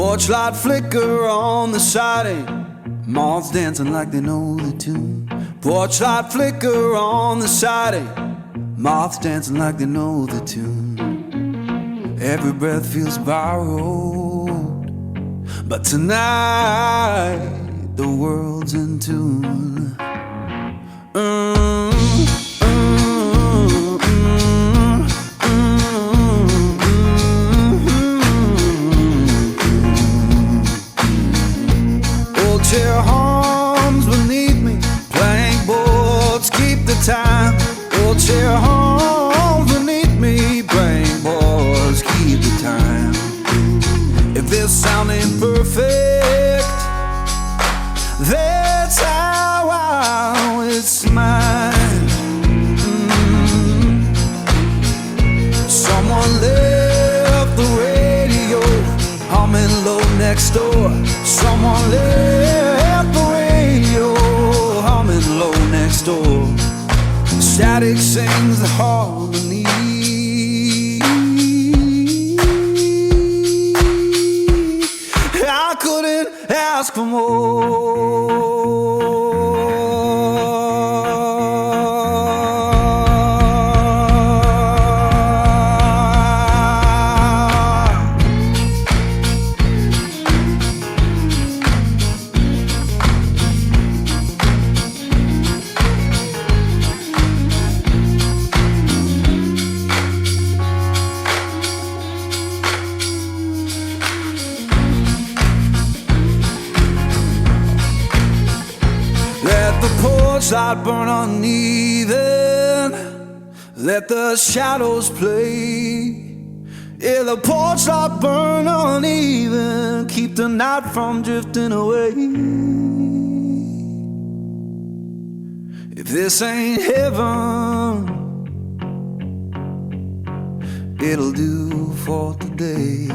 Porch light flicker on the siding, moths dancing like they know the tune. Porch light flicker on the siding, moths dancing like they know the tune. Every breath feels borrowed, but tonight the world's in tune. Chair hums beneath me, plank boards keep the time. Old chair hums beneath me, plank boards keep the time. If this sound ain't perfect, that's how I always mine. Someone left the radio humming low next door. Someone left the radio humming low next door. Static sings the harmony. I couldn't ask for more. Light burn uneven, let the shadows play. Yeah, the porch light burn uneven, keep the night from drifting away. If this ain't heaven, it'll do for today.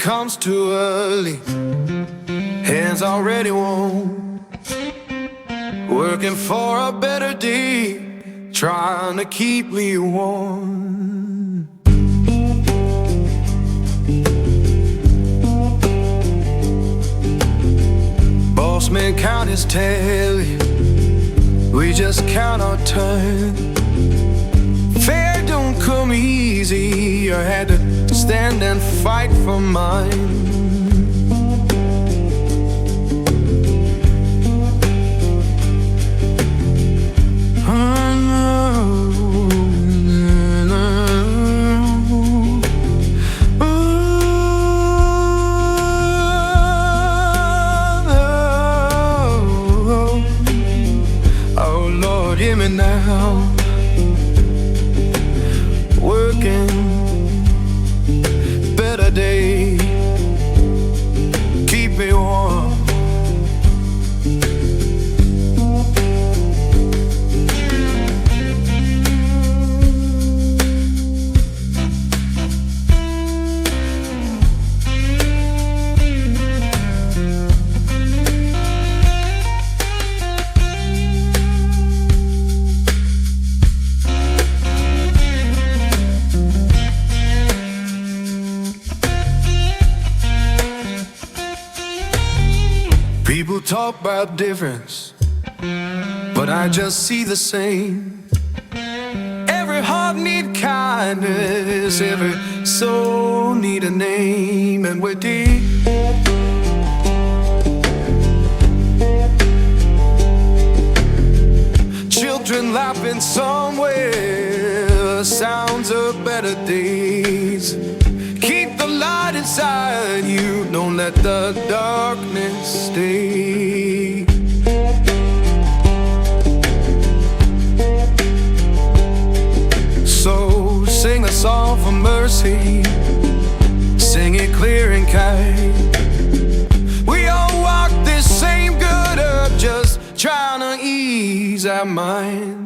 comes too early, hands already warm, working for a better day, trying to keep me warm. Boss man count his tally, we just count our turn. Fair don't come easy, I had to stand and fight for mine. Oh Lord, hear me now. Working, better day, keep me warm. People talk about difference, but I just see the same. Every heart need kindness, every soul need a name, and we're deep. Children laughing somewhere, sounds of better days. Keep the light inside you, don't let the darkness stay. So sing a song for mercy, sing it clear and kind. We all walk this same good earth, just trying to ease our mind.